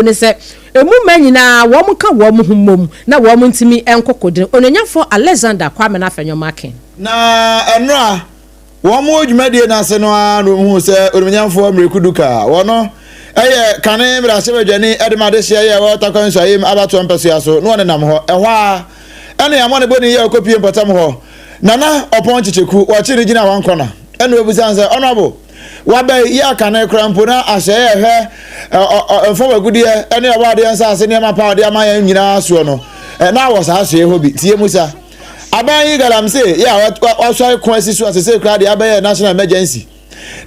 ne se emu manyina wo mu ka wo mu humom na wo mu ntimi enkokode onanyafo Alexander Kwame na afenyomaken na enra wo mu dwumadie na se no anu hu se onanyafo Amerikuduka wono eye kane bra se badwani edemade hye ye wo takwan so ayem abato mpeso yaso no ne nam ho ehwa ene ya mo ne boni ye okopie mpotam ho nana opon chicheku wo chiri gina wankona ene obusanse honorable wabe ya kane krampo na ahye ye fo bagudie ene ya wade ansa ase ne ma pa wade ama ya nyina so no na wo sa ahye ho bi tie musa aban yi galamse ya wasoi kwasi so asese kra de abaye national emergency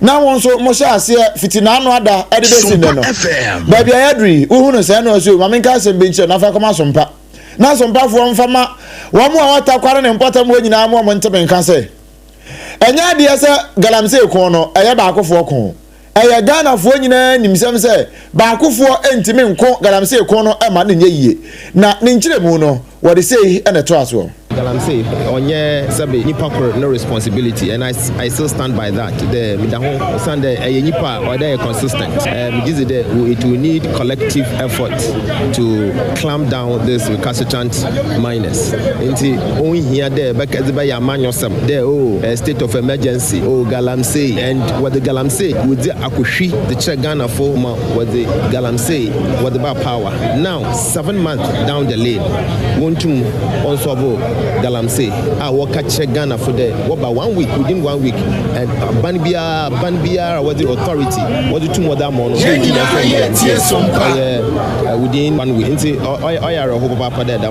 na won so mo sha ase fitina no ada edebesi ne no baby ayadri uhunu se no so maminka se benche na fa koma sompa na sompa fo mfama wo mo awata kware ne mpotam ho nyina mo ntebe nka se enya de se galamse ko no eye ba akofo ko eye Ghana fo nyina nimsem se ba akofo entimi nko galamse ko no e ma ne nyeyie na ne nkire mu no wo de sei ene to aso Galamse onye sabe nipa no responsibility and I still stand by that. The midaho Sunday nipa or they consistent. It will need collective effort to clamp down this recalcitrant miners. Inti only here there back as by a man yourself there state of emergency Galamse and what the Galamse would akushi the check Ghana for what the Galamse what the power now 7 months down the lane want to also Galamse work check Ghana for the about 1 week within 1 week and Banbia was the authority what the two more that month within 1 week into I are a hope about that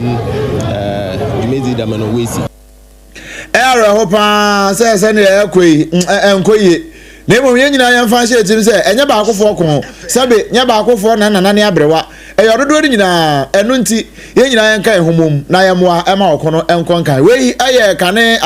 you may see them on Wesi era hopa se ne enkoye na mo nyina yan fa hye tim se enye ba akofo ko sabe nya ba akofo na ne abrewa eyododo ri nyina enu nti ye nyina yan kan homom na yemwa ema okono enkonkan we aye kane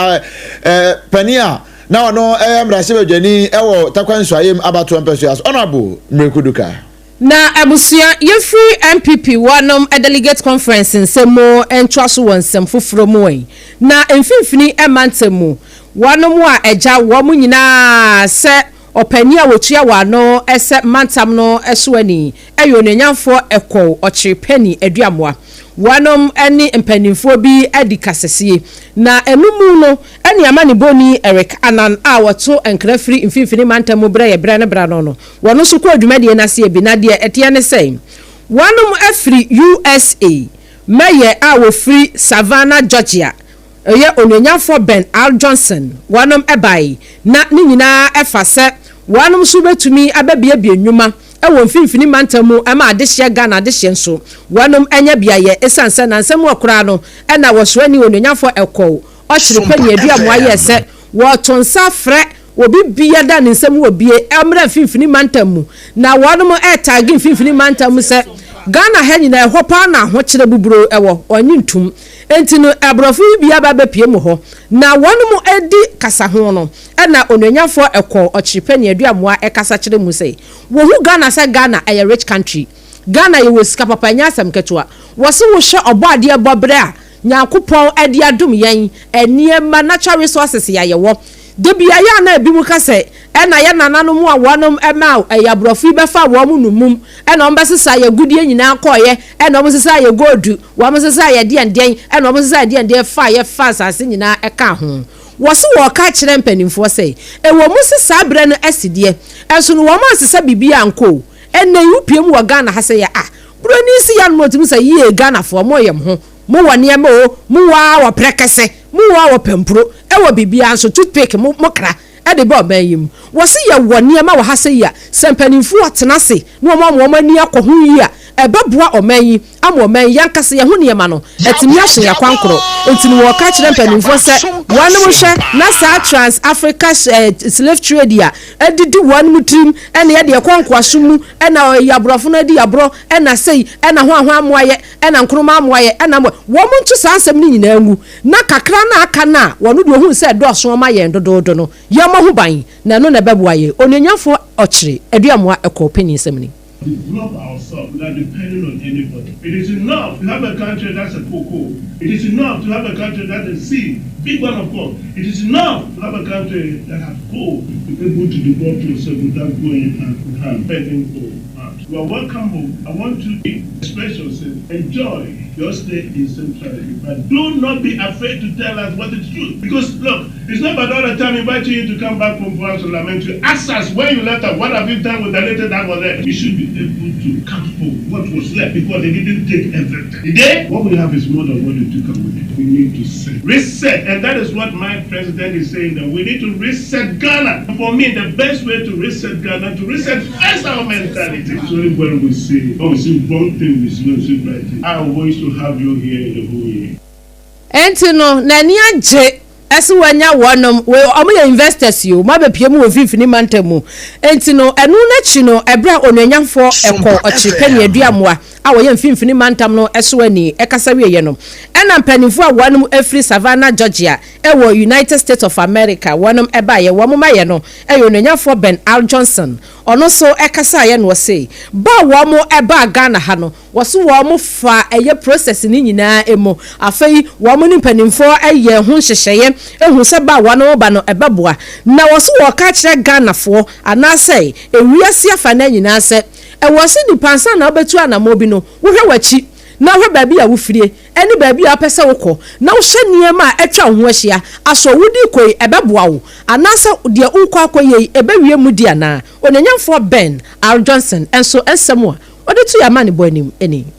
pania na ono mrase badwani ewo takwanso ayem abato mpeso yaso honorable Amerikuduka na abusia ye free MPP wanom a delegate conference nsemo entwaso wonsem foforo mu wen na emfimfini emantemu wanom a eja wo mu nyina se opani a wotua wano ese mantam no eswani eyo nenyamfo ekọ ochirepani aduamoa wanom eni mpanimfo bi adi kasesie na enumu no eni amani boni Eric Anan a woto enkrafiri imfimfini mantamu bra ne bra no wono so kwa adwumade na se bi na de etie ne sei wanom afri USA meye a wo free Savannah Georgia eye onyenyafo Ben Al Johnson wanom ebai na ni nyina efase wanom so betumi ababia nnwuma ewo mfimfini mantamu ama adehye Ghana adehye nso wanom enya biaye esanse na nsem okura no na wosoani onyenyafo ekọ ochirepani aduamoa yese wotonsa frɛ obi bia da nsem obie emra mfimfini mantamu na wanom tagi mfimfini mantamu se Ghana ha nyina hopa na hokyere buburo ewo onyintum entino abrofo bia ba bepie mu ho na wonom edi kasa ho no na ononyafo ekọ ochirepani aduamoa ekasa kyere mu sei wo hu Ghana se Ghana a rich country Ghana ye wosika papa nya asem ketua wo se wo hwe obade bobre a nyakopon ade adom yen eniema natural resources ya yewo debia ya na ebimu kase ena ye nanano mu a wonom ema ayabrofo befa wo mu numum ena ombesesa ya gudie nyina akoye ena ombesesa ya godu wo ombesesa ya dienden ena ombesesa ya dienden fa asase nyina eka ho wose wo ka kire mpanimfo sei ewo mu sesa bre no asidie enso no wo ma sesa bibia anko ena yupiem wo Ghana ha se ya bro ni si ya no motum se ye Ghana fo mo yem ho mo wone ma o mo wa prekese mo wa pempro ewo bibia anso toothpick mo kra ede ba bayim wose ye wone ma wo ha se ya sempanimfo atena se no mo mani akoho yi a ebeboa omanyi ama omanyi yankase ye ho niema no etimi aso ya kwankoro entini wo ka kire mpanimfo se wane mo hwe na sa Trans Africa slave trade ya edidi wane mutrim ene ye de kwankwaso mu ena yabrofo no edi yabro ena sei ena ho amoaye ena nkroma amoaye ena wo mo ntu sansem ni nyina angu na kakra na aka na wono de hu se do so ma ye ndododo no ye mo ho ban na no na beboaye onyenyafo ochire aduamoa ekọ opini semni. Develop ourselves without depending on anybody. It is enough to have a country that's a cocoa. It is enough to have a country that's a seed, big one of course. It is enough to have a country that has gold, to be able to develop yourself without going hand in hand, begging for. You are welcome home. I want you to express yourself. Enjoy your stay in Central Africa. But do not be afraid to tell us what is true. Because look, it's not about all the time inviting you to come back from France to lament you. Ask us when you left us, what have you done with the little that was there? You should be able to count for what was left because they didn't take everything. Today, what we have is more than what you took away. We need to reset. And that is what my president is saying, that we need to reset Ghana. And for me, the best way to reset Ghana, to reset first our mentality. So when we say, oh, see one thing, we see right thing. I want to have you here in the whole year. Entino, Nania J. Esi wanya wonom we omo investors you ma be piem wo fifini mantemu entino enu na chi no ebra onwanyamfo eko ochipani aduamoa a wo ye mfimfini mantam no eso ani ekasa wie ye no ena mpanifo a wonom afri Savannah Georgia ewo United States of America wonom eba ye wo ma ye no eyo onwanyamfo Ben Al Johnson ono so ekasa ye no say ba wo mo eba Ghana ha no wo so wo mo fa eye process ni nyina emo afei wo mo ni mpanifo eye ho hyehyeye ehu se ba wano ba no ebeboa na wo so wo ka kire Ghana fo anase ewiase afa na nyina se ewo se ni pansa na obetu anamo bi no wo hwe wachi na hwe baabi a wo firie eni baabi a pese wo kɔ na wo hye niema atwa ho ahia aso wodi koi ebeboa wo anase de unkɔ akɔye ebewie mu di ana onanyamfo Ben Al Johnson enso ensemo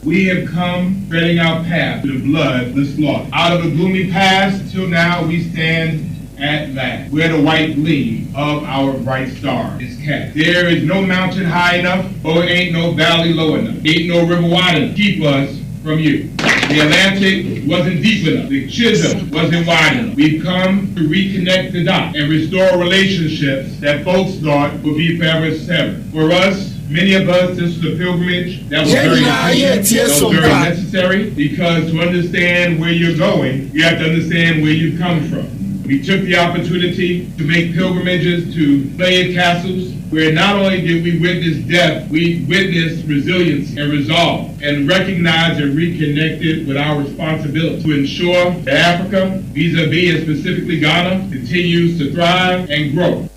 we have come treading our path to the blood, the slaughter. Out of the gloomy past till now we stand at last, where the white gleam of our bright star is cast. There is no mountain high enough, or ain't no valley low enough. Ain't no river wide enough to keep us from you. The Atlantic wasn't deep enough. The Chisholm wasn't wide enough. We've come to reconnect the dots and restore relationships that folks thought would be forever severed. For us, many of us, this was a pilgrimage that was very important, that was very necessary, because to understand where you're going, you have to understand where you've come from. We took the opportunity to make pilgrimages to Played Castles, where not only did we witness death, we witnessed resilience and resolve, and recognized and reconnected with our responsibility to ensure that Africa, vis-a-vis and specifically Ghana, continues to thrive and grow.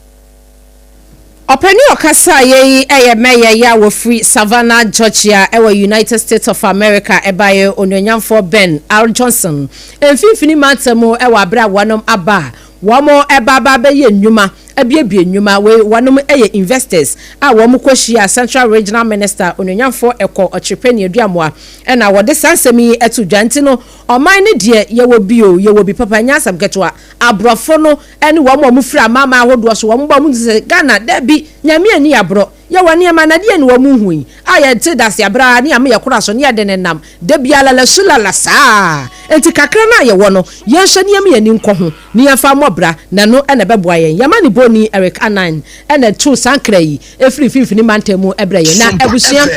Openi okasa ye meye ya wo free Savannah Georgia ewa United States of America ebaye onwanyamfo Ben Al Johnson emfimfini mantemo ewa abra wanom aba wamo ebaba be ye nnwuma abiebie nnwuma we wanom eye investors a wamo kwahia Central Regional Minister onwanyamfo eko ochipani aduamoa na wode sansemi etu dwanti no oman ne de ye wo bio ye wo bi papa nyasam ketwa abrofo no ene wamo mufri amama ahodo so wamo ba mu se Ghana da bi nyame ani abro ye wani ama na de ne wamu hui aye te dase abra ne am ye kora so ne de ne nam da biala la sulala saa enti kakra na ye wo no ye hye ne am ye ni nko ho ne ye fa mobra na no ene beboa ye yamani boni Eric Anan ene tu sankra yi efri fifini mantemu ebra ye na abusia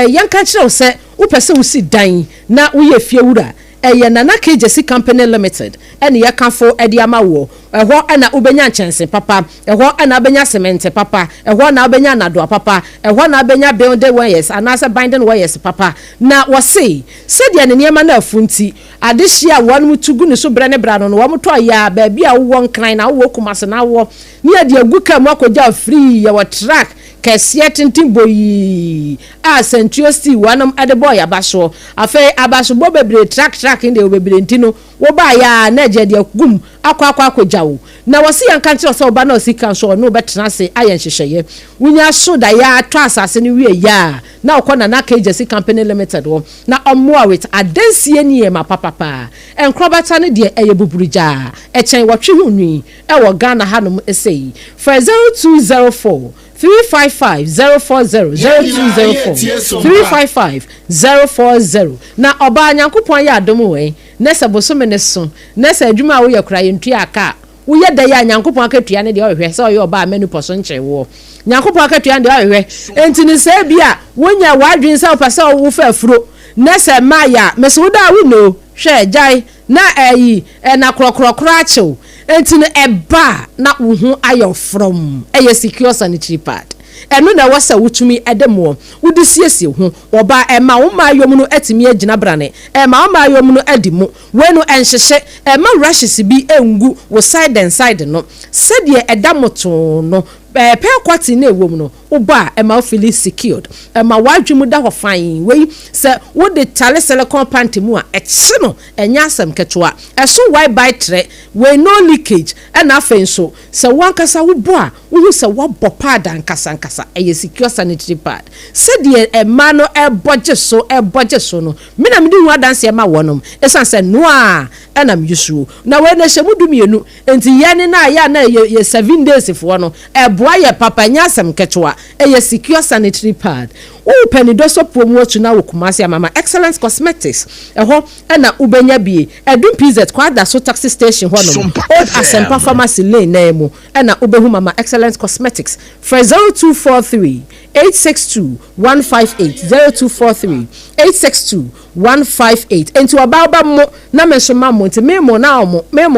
yanka kire se wo pese wo si dan na wo ye fie wura eye Nana KJC Company Limited ene ye kanfo edi ama wo eho ana ubenya nchense papa eho ana benya cement papa eho na benya nado papa eho na benya building wires anasa binding wires papa na wose sadia ne niema na afunti adehia wonu tugu ne so bre ne bra no wo moto ya ba bia wo nkran na wo kumase na wo ne ade aguka mu akoja free ya wo track kesiye tintin boyi a Central City wanom adeboy abaso afa abaso bo bebre track inde wo bebre ntino wo ba ya na je de gum akwa jawo na wasi yanka nti so ba na osika so no betena se ayen hyehyeye wunya so da ya atwa asase ne wie ya na okona na KJC Company Limited wo na omoa with adansie nie ma papa enkrobata ne de eye buburija echen wotwe hunwi e wo Ghana hanom esei for 0204 355-040 0204 355-040 na oba nyankopon ya adomu we nesa bosome ne so nesa adwuma wo yakura yentua aka wo ye da ya nyankopon akatua ne de ohwe se oyo oba amenu poso nche wo nyankopon akatua de ohwe enti ne se bia wonya wadwin se opasa wo fa afuro nesa maya meso da wo no hwe jai na eyi na krokrokro achew enti ne eba na wo hu ayo from eye secure sanitary pad enu na wasa wutumi edemo wudi siesie ho oba ema wo ma ayom no atimi agina brane ema wo ma ayom no adimu wenu enhyehye ema rashes bi engu wo side and side no sedie edamoto no per kwati na ewom no oba e ma feel secured e ma wadwemu da ho fine we se wo de tale silicon panty mu a ekye no enya asem ketwa eso why by tre we no leakage e na afen so se wankasa wo bo a wo se wo bo pad ankasa e secure sanitary pad se de e ma no e boje so no me na me di hu adanse e ma wonom esan se no a e na me yusu na we na hyemu dumienu enti yene na ya na ye 7 days for no e boa ye papa nya asem ketwa e secure sanitary pad o penidoso promote na wokumasi amama excellence cosmetics ho e na ubenya bie edun pz kwada so taxi station ho no old Asempa pharmacy lane na emu e na ubehu mama excellence cosmetics for 0243 862 158 0243 862 158 enti obaba mo na menshoma mo enti memo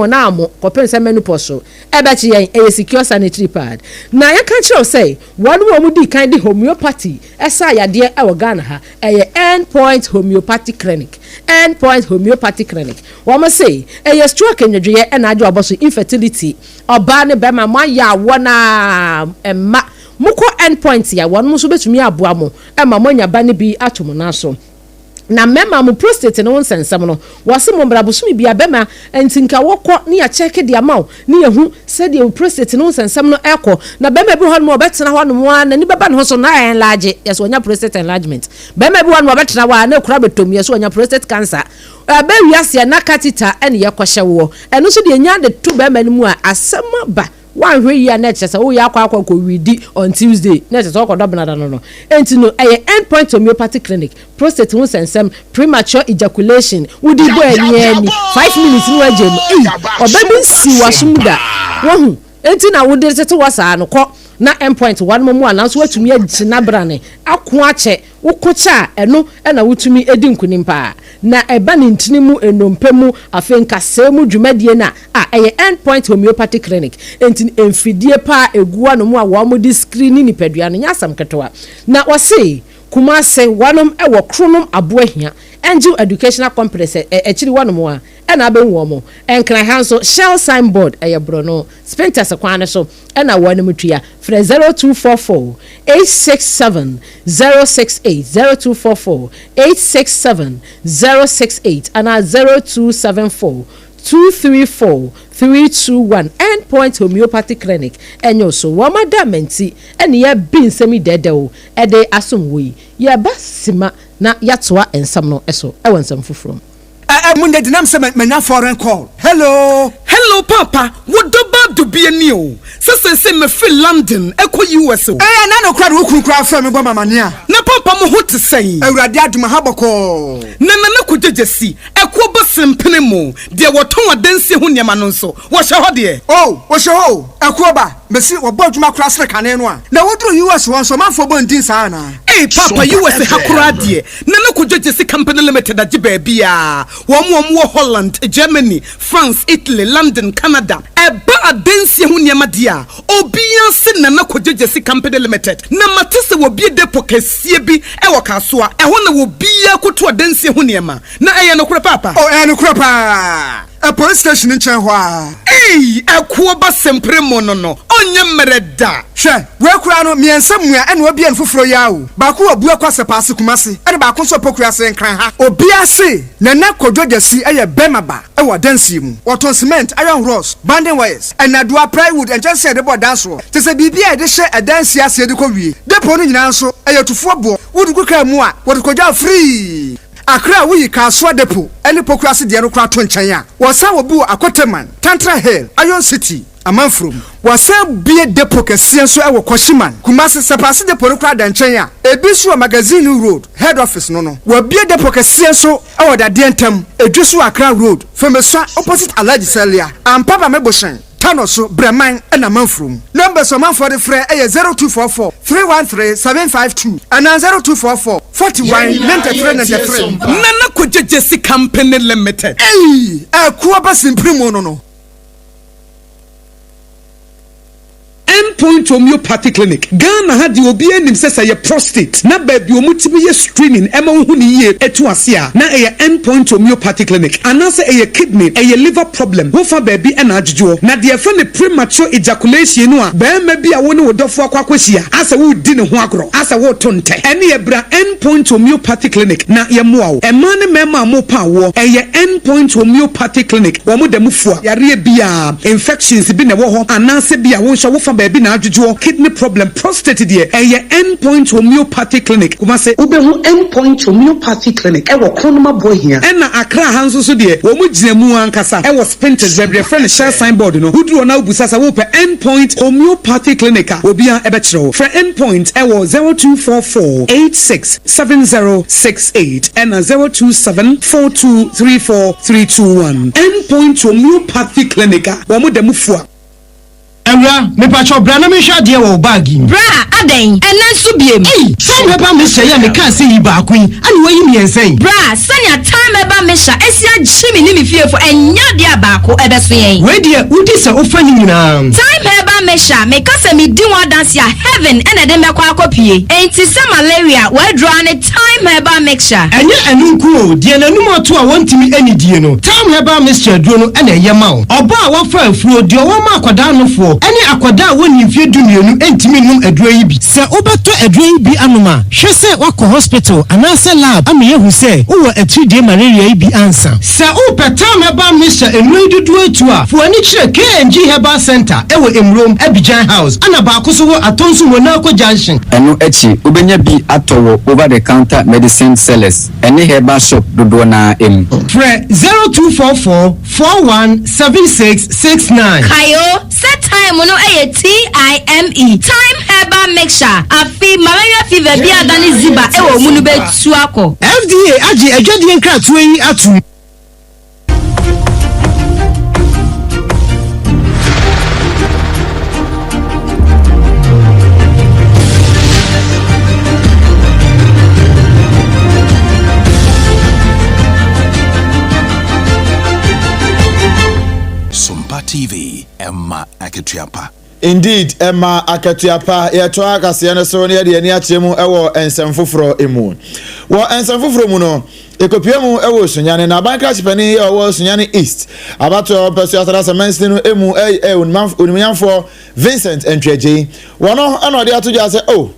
na mo kopense menopause e ba chi yen e secure sanitary pad na ya kan chiro say one wo mu di kan di homeopathy esa yade e wo Ghana ha e endpoint homeopathic clinic wo ma say e stroke nyedwe e na adwo aboso infertility oba ne be ma mo ya wona emma muko endpoint ya won muso betumi aboa mo e ma mo nya ba ne bi atomo na so na mema mu prostate no nsensem no wase mo brabosumi bia bema entinka wokọ ne ya check dia maw ne ya hu se dia prostate no nsensem no ekọ na bema bi ho no obetena ho no na ni beba no so na enlarge yes onya prostate enlargement bema bi ho no obetena wa na kura betom yes onya prostate cancer ba wiase na catheter ene ye kwhye wo eno so de nya de to bema ni mu a asema ba one way ya net say o ya akwa ko widi on Tuesday net say ko dobna no enti no endpoint homeopathic clinic prostate won sensem premature ejaculation wudi bo eni 5 minutes no ajem obabi si wasumuda wohu enti na wudi tete wasa no ko na endpoint one mo ananso watumi agina brane ako ache wokocha eno na wotumi edi nkunimpa na eba ne ntini mu enompemu afenka semu dwumadie na endpoint homeopathic clinic enti emfidie pa egua no mu a wo mo di screening ni padua no nyasam ketwa na wose Kumase wanom ewo kronom aboahia Angel Educational Complex echiri wanom a na abenwo mo enkran hanso shell signboard eyebrono spenters kwane so na wanom tua fra 0244 867 068 0244 867 068 ana 0274 234-321 endpoint homeopathic clinic enyo so wamada menti ene ya bin semi dedewo ede asomwe ya basima na yatoa ensam no eso ewonsam fufrom munde dinam se menya foreign call hello papa wodoba do be ani o se me feel London eko US o na no kwade wokunkura fra me boma mane a na papa mo ho te sei awurade aduma haboko na kujejesi eko bosempene mo de woton adanse ho niam no nso wo hye ho de wo hye ho eko ba mesi wo bodwuma kura sere kane no a na woduru US won so manfo bondin saa na papa US hakura de na kujejesi company limited agiba bia wo Holland, Germany, France, Italy, London, Canada. Eba adanse ho niam de a obia se na kujejesi company limited na matese wo bie depo kasie bi ewo kaso a eho na wo bia koto adanse ho niam na eye no kura papa no kura pa a police station in Chenhua akuo ba sempre mo no onye mereda hwe we kura no miensam a ene obi an foforo yawo ba ko obu akwase paase kumase ene ba ko so pokura se nkran ha obi ase na kodwojasi eye bemaba e wadansi mu waton cement iron rods banding wires enadua plywood and just said the board dance to say bibia de hye adansi ase de ko wie depo no nyina nso eye tufo bo wudu ka mu a wudu kodwa free Akra wuyi kaswa depo eni pokrasi de no kra to nchen a wosa wobu akoteman Tantra Hill Iron City amanfrom wosa bie depo kese so e wo Koshiman Kumasi sepase depo no kra da nchen a ebisu magazine road head office no wo bie depo kese so e wo da de ntam edwisu Akra road femeso opposite Alhaji Salia ampaba meboshen Tanoso Breman and a manfroom. Number so man for the fray 0244 313 752 and 0244 41 93. Nana Kujesi Company Limited. Hey, a Kuaba Simprimo no. endpoint homeopathy clinic Ghana had the obi enim sesa ye prostate na baby omutimi ye screening ema hu ni ye etu ase a na eye endpoint homeopathy clinic anase eye kidney eye liver problem wo fa baby ena adjujo na de fa ne premature ejaculation no a ba ma bi a wo ne wodofo akwakwahia asa wo di ne ho agro asa wo tonte ene ye bra endpoint homeopathy clinic na ye moa wo ema ne mema mo pa wo eye endpoint homeopathy clinic wo mo da mufua yare bia infections bi ne wo ho anase bia wo hwa wo fa baby na adjujo kidney problem prostate de eye endpoint homeopathy clinic kuma se ubehu endpoint homeopathy clinic e wo kronoma boy here ena akra hanso so de wo mu ginamu ankasa e wo spintex bebre friend share signboard no huduro na ubusasa wo pe endpoint homeopathy clinic obia e be kire for endpoint e wo 0244867068 ena 0274234321 endpoint homeopathy clinic wo mu demufua Ewra me pacho bra na me hwa de wo bag bra aden enen so biem some eba me hye me kan se yi ba kwin ani wo yi me ensen bra sanya time eba me hya esia jimi ni me fiefo enya de abako ebe so yen we de udi se ofani nyina time eba me hya me kasa me di one dance ya heaven ene de me kwa akopie enti se malaria we draw ne time eba me hya enye enunku o de nanum oto a wontimi ani die no time eba me hya duro no ene yema o oba a wo fa afuo de wo ma akoda no fo ene akoda woni mfie dumienu entimi num aduro yi bi se obeto aduro yi bi anoma hwe se wako hospital anase lab am yehu se wo atridie malaria yi bi ansa se o petam heba misha enwe dudu etu a fo ani kire KNG Herbal Center ewo Emrom Abidjan House ana ba ko so wo atonso Monaco Junction eno echi obenya bi atoro over the counter medicine sellers ene herbal shop dodo na em fre 0244417669 kayo set time no TIME time herbal mixture afi malaria fever bi adani ziba ewo munu betu akọ FDA agi adwade nkratu yi atu Sompa TV Emma Aketiapa. Indeed, Emma Aketiapa, Yatoa Kasiana Sonia, the Niachemu, Ewo, and Sanfufro Emu. Well, and Sanfufro Muno, Ekopiemu, Ewo, Sunyani, and Abankash Penny, or Sunyani East. About to Persuas Manstin, Emu, Unimian for Vincent and JJ. One of another to just say, oh.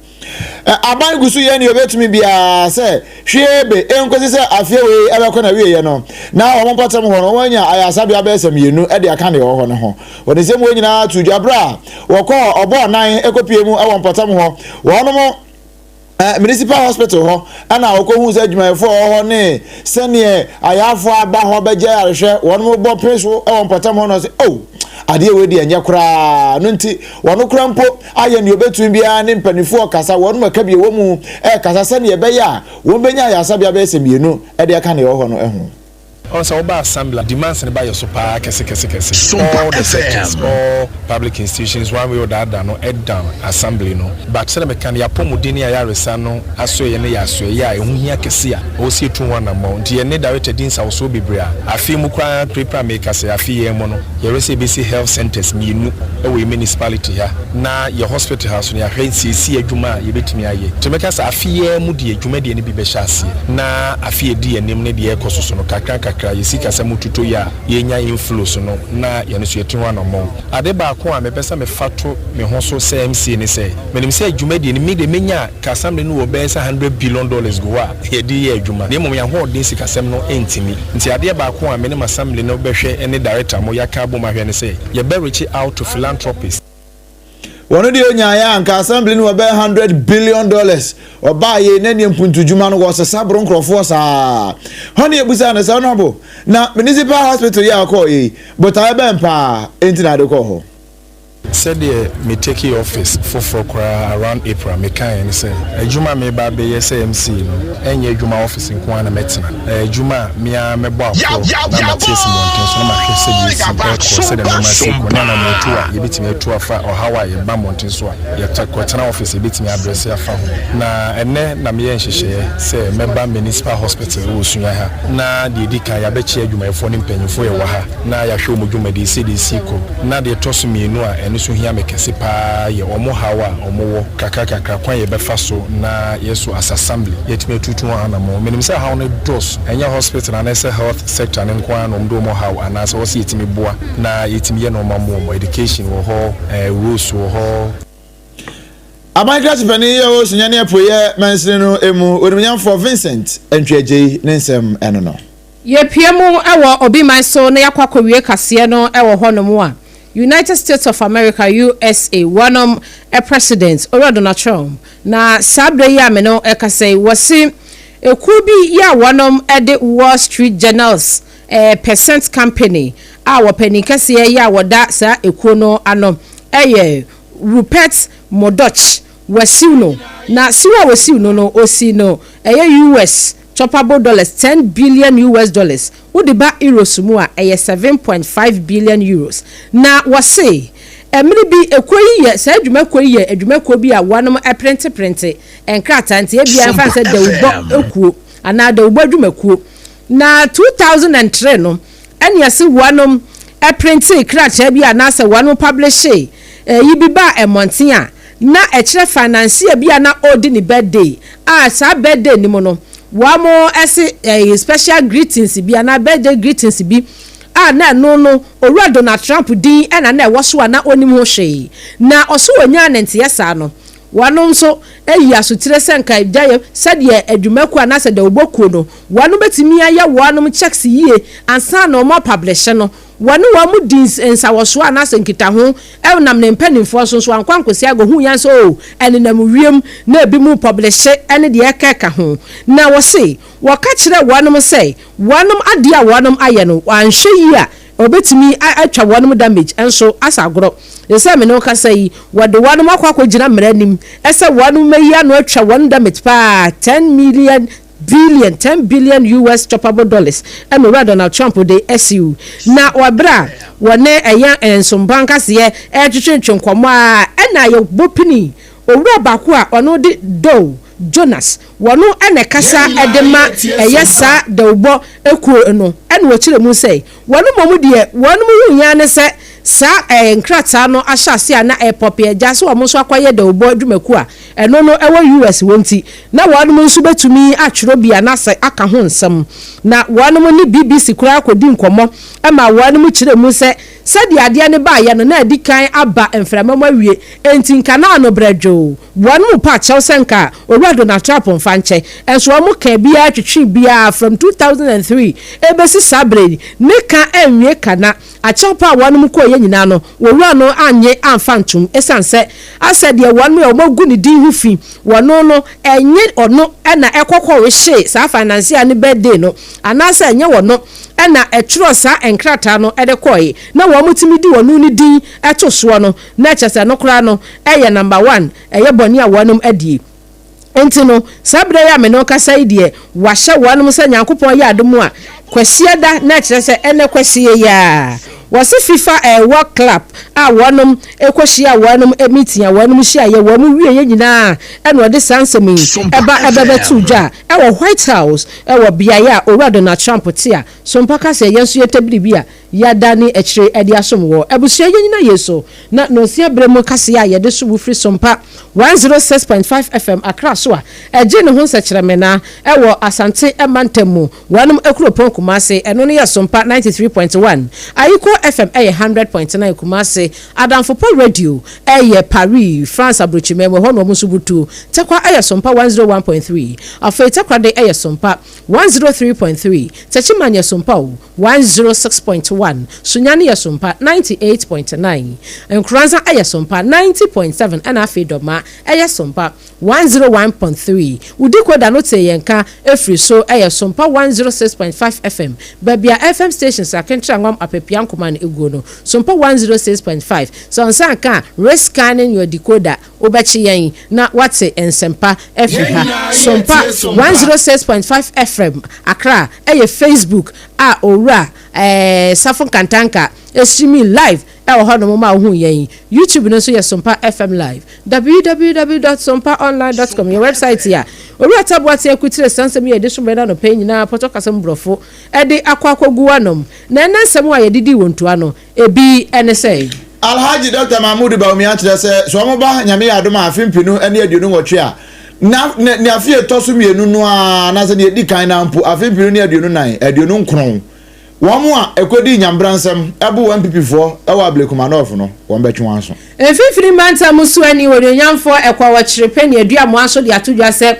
Aban gusu ye ni obetumi bia say hwebe enkwesi say afiewe ebekọ na wiye no na omo patam ho no wanya ayasa bia be sem yenu e de aka ne ho no ho woni sem wo nyina tu dwabra wokọ obo nan ekopiemu e won patam ho wono mo municipal hospital ho ana okohu se adwumayefo ho ne sene ayafo aba ho beje arehwe wono mo bo preso e won patam ho no say oh ade we de anya kura no nti wono kura mpo aye ne obetu bia ne mpanifo kasa wono maka bia wo mu kasa se ne be ya wo benya ayasa bia be semienu e de aka ne ho no ho also oba assembly demands and buy your super kese all the sectors all public institutions one way or the other no head down assembly no but say me kan ya pomodini ya resa no aso ye ne ya so ya ehu hia kese a o si etu one amount ye ne directed din sa so bibria afi mu kwa prepare make say afi ye mo no ye rese BC health centers mienu e we municipality ha na ye hospital house no ya hwensi adwuma ye betimi aye to make say afi ye mu de adwuma de ne bi be hyase na afi edi enim ne de ekoso no kakra yesika samututo ya yenya influence no na ye no so yetu wana mo ade ba ko a me pesa me fato me ho so say MC ni say menim say adwumadi ni me de menya kasamle no wo be $100 billion go a ye di ye adwuma na mom ya ho de sika sam no entimi nti ade ba ko a me ne masamle no behwe ene director mo yaka bo ma hwe ne say ye be reach out to philanthropists. One day ya anka assembly no be $100 billion oba ye nani mpuntu juma no wo sabro nkrofo sa hone ebusa na sa no bo na municipal hospital ya ko but I be mpa enti na de ko ho said me take office for around April me kan say adwuma me ba be yes MC no enye adwuma office nko na metina adwuma me a me bo akọ na maties monten so na ma hwese bi si ko se de ma si ko na me tu a ye bitimi atu afa o hawa ye ba monten so a ye ko tena office ye bitimi address afa na enne na me ye nhyehyeye say member municipal hospital wo sunya ha na de di kan ya be chi adwuma efo ne mpanyifo ye wa ha na ya hwe omudwuma de CDC ko na de toso mienu a ɛno so hia me kɛse paa yɛ ɔmo hawa ɔmo wɔ kakra kwan yɛ bɛfa so na yeso as assembly yɛtumi atutu anamo menim sɛ haw no dos ɛnyɛ hospital and ɛsɛ health sector ne nko ano ndo mo haw anaasɛ wɔ sɛ yɛtumi boa na yɛtumi yɛ no mo education wɔ hɔ rules wɔ hɔ America Japanese yo sunyane apoye mansini no emu onimnyamfo Vincent Entweje ne nsem eno no ye piemu ewo obi man so na yakwakowie kase no ewo honom a United States of America USA wanom president Donald Trump na sabre ya me no ekase wasi ekubi ya wanom ede Wall Street Journals percent company a wopani kase ya woda sa ekuo no ano Rupert Murdoch wasiu no na siwa wasiu no osi no US choppable dollars $10 billion wodi ba euros mu a 7.5 billion euros na wase emiri bi ekoyi ye sa adwuma koyi ye adwuma ko bi a wanom print enkrata nti e bia fa se dawubo ekuo ana dawubo adwuma kuo na 2003 no ene ase wanom print krata bi a na se wanom publish yi bi ba emonten a na ekire financier bia na odi ni birthday sa birthday ni mo no wamo ese special greetings bia na birthday greetings bi na no owura Donald Trump din na ewoso na onim ho hwe na oso onya nante yesa no wano nso eyi asotire senka gyaye sede adwumaku anase de obokuo no wano betimi aya wano checks yie ansa na omo publish no wano wamu dins ensawoso anase nkita ho nam ne mpanimfo so ankwankosi agohu yan so enenam wiem na ebi mu publish ene de ekeka ho na wo se wo ka kire wano say wano ade a wano aye no anhwe yi a obetimi atwa wano damage enso asagoro ese me no ka say wode wano makwakọ gina mranim ese wano meyi anu atwa wano damage pa 10 billion US choppable dollars and Donald Trump de SU na wabra wone eya ensombanka se twetwetwe nkomo a na ye bopini owura bako a ono de do Jonas wano ene kasa edema eyesa de ubo ekuo no ene wo kire mu sei wano momu de wano mu nya ne se sa nkrata no ahyase a na epopie agya so omo so akwaye de ubo adwumaku a eno no ewo US wonti na wano mu nso betumi atwero bia na se aka ho nsem na wano mu ni BBC kura akodi nkomo ama wano mu kire mu se sadi ade ne ba ya no na adikan aba enframama wie enti nka na no bradwo wano mu pa Chelsea Donald Trump mfanche enso omo ka bia twetwe bia from 2003 ebesi sabre ne ka enwie kana achopa wano mu ko ye nyina no wowura no anye amfantum esanse asede wano omo gu ne din hu fi wano no enye ono na ekokọ we hye sa financial ne birthday no anasa enye wono na etro sa enkrata no edekoi na wo mutimi di wonu ni din etoso no na chese no kra no eye number 1 eye boni a wonum adie enti no sabre ya me no kasa idie wahye wonum sa nyankopon ya adomu a kwasieda na chese ene kwasie ya wasi FIFA World Club a wonum ekohia wonum meeting a wonum hia ye wonum wie ye nyina eno de sansemi eba betu dwa ewo White House ewo biaya owura Donald Trump tia so mpaka se yenso yetabiri bia ya dani ekire ede asom wo ebusia ye nyina yeso na no sia bremu kase ya ye de so free Sompa 106.5 FM Accra so a eje ne ho nsekireme na ewo Asante Emantemu wonum ekuropon Kumase eno ne ya Sompa 93.1 ayiko FM 100.9 Kumase Adamfopo Radio Paris France Abrochimemo hono musubutu takwa Sompa 101.3 afei takwa de Sompa 103.3 tachimanya Sompa 106.1 sunyani Sompa 98.9 nkranza Sompa 90.7 ana afei doma Sompa 101.3 udiko da no teyenka efri so Sompa 106.5 FM babia FM stations akentra ngam apepia nkoma egono Sompa 106.5 so nsanka rescanning your decoder obachi yen na wate ensempa FH Sompa 106.5 FM Accra Facebook ora Sarfo Kantanka streaming live hono ma hu yen YouTube no so Sompa FM live www.sompaonline.com your website here ori tabwate akutire sansem ye edition beda no pay nyina potokasem brofo ede akwakogu anom na nansem wa ye didi wontu ano ebi ene say Alhaji Dr. Mahmoud Baumi akyerɛ sɛ so ɔmo ba nyame adom afimpinu ɛne aduonu wɔtwe a na ne afie tosu mienu no a na sɛ ne di kan na mpo afimpinu ne aduonu nan aduonu nkron wɔn a ekodi nyambransɛm ɛbo wɔn pipifoɔ ɛwɔ ablekumanof no wɔn bɛtwe wɔn aso efifiri manta musu ani wɔnyamfo ɛkwa wɔkyerepɛ ne adua mo aso de atodwa sɛ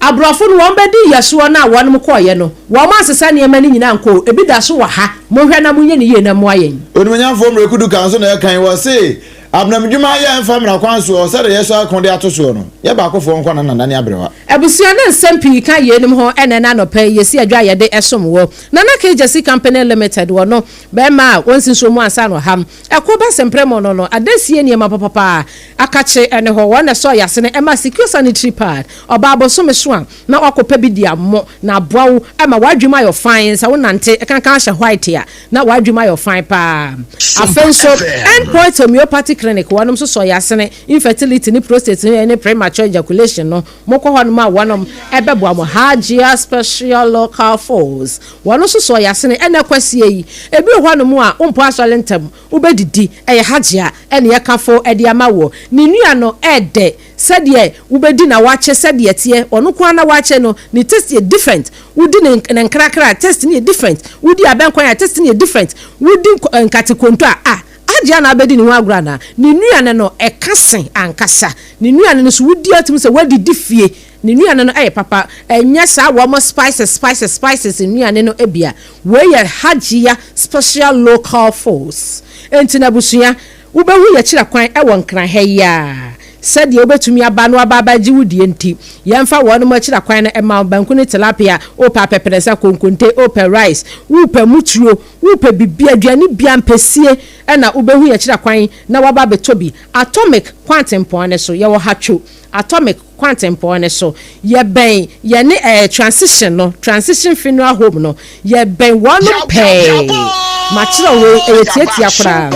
abrofo no wɔn bɛdi yɛsoɔ na wɔn mo kɔɔyɛ no wɔn asesa nneɛma ne nyina nko ebi da so wɔ ha mohwɛ na munye ne yie na mo ayɛn onimanyamfo mrekudu kan so na ɛkan wɔ se abnamdwuma yɛ mfa mra kwan so sɛ de yɛso akonde atoso no yɛ ba akofo nkɔ na nane abrewa abusua na nsɛm pii ka yɛ nim ho ɛna na nɔpɛ yɛsi adwa yɛde ɛsom wɔ na na KJC company limited wɔ no bɛma a wɔnsinso mu ansa no ham ɛkɔ ba sempremo no no adasie nneɛma papa akache ɛne hɔ wɔn na sɔ yɛase ne ɛma secure sanitary pad ɔba abosom so a na wakɔpɛ bi di ammo na aboawo ɛma wadwuma yɛ fine sɛ wonante ɛkankan hyɛ white a na wadwuma yɛ fine pa afenso endpoint homeopathic clinic wɔnom so sɔ yɛase infertility ne prostate ne premature ejaculation no mokɔ hɔ no ma wɔnom ɛbɛboa mo Hajia special local force wɔno so sɔ yɛase ɛna kwasie yi ebi hɔ no mu a ompo asɔle ntem wobɛdidi ɛyɛ Hajia ɛne yɛkafo ɛde ama wɔ ne nua no ɛde sɛdeɛ wobɛdi na wakyɛ sɛdeɛ teɛ ɔno kwa na wakyɛ no ne test yɛ different wodi ne nkrakra test ne yɛ different wodi abɛnkwan ya test ne yɛ different wodi nkatekonto a Hajia na abedi ni wagura na ne nuane no ɛkasen ankasa ne nuane no so wodi atum sɛ wadi difie ne nuane no papa enya saa wo mo spices nuane no ebia we yɛ Hajia special local force entina busua wo behu yɛ kyira kwan ɛwɔ nkran ha ya sɛdeɛ obetumi aba no aba gye wudie nti yɛmfa wɔn mo kyira kwan na ɛma banku ne tilapia opa peperesa konkonte opa rice upa muturo upa bibia aduane bia mpɛsie ɛna obehu yɛ kyira kwan na waba betobi atomic quantum point so yɛwɔ hatwo atomic quantum point so yɛbɛn yɛne transition funeral home no yɛbɛn wɔn pɛɛ machira we etiatia kora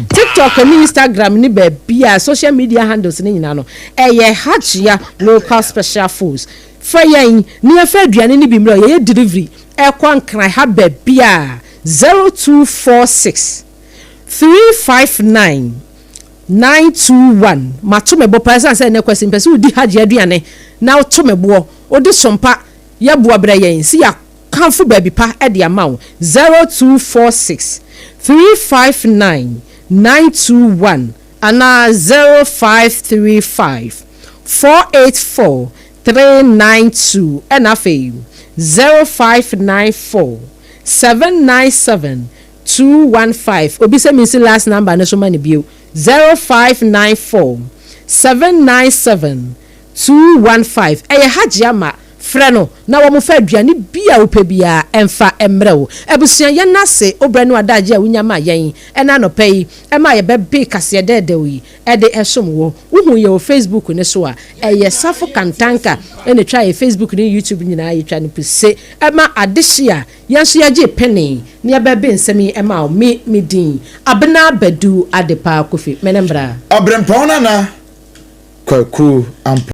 TikTok and Instagram ni bia social media handles ni nyina no eye Hajia local special force fa yen ni afa aduane ni bi mra ye delivery e kwa nkran ha bia 0246 359 921 matumebo pasa say na kwesi mpese udi Hajia aduane na utumebo odi sompa ye boa bra yen si ya kanfu baby pa e de amount 0246 359 921 and 0535 484 392 and afi 0594 797 215 obi se min last number na so mani bio 0594 797 215 eye Hajia ma freno na wo mo fa aduane bia wo pebia emfa emrewo ebusua ye nase obra no adaje a wunya ma yen ena no pay e ma ye be kase dede wi e de esom wo hu ye wo Facebook ne so a eye Sarfo kantanka ene twa ye Facebook ne YouTube nyina ye twa ne pese e ma adehia ye so ye je penny ne be nsemi e ma me din abena badu adepa kofi menembra obrempona na kwaku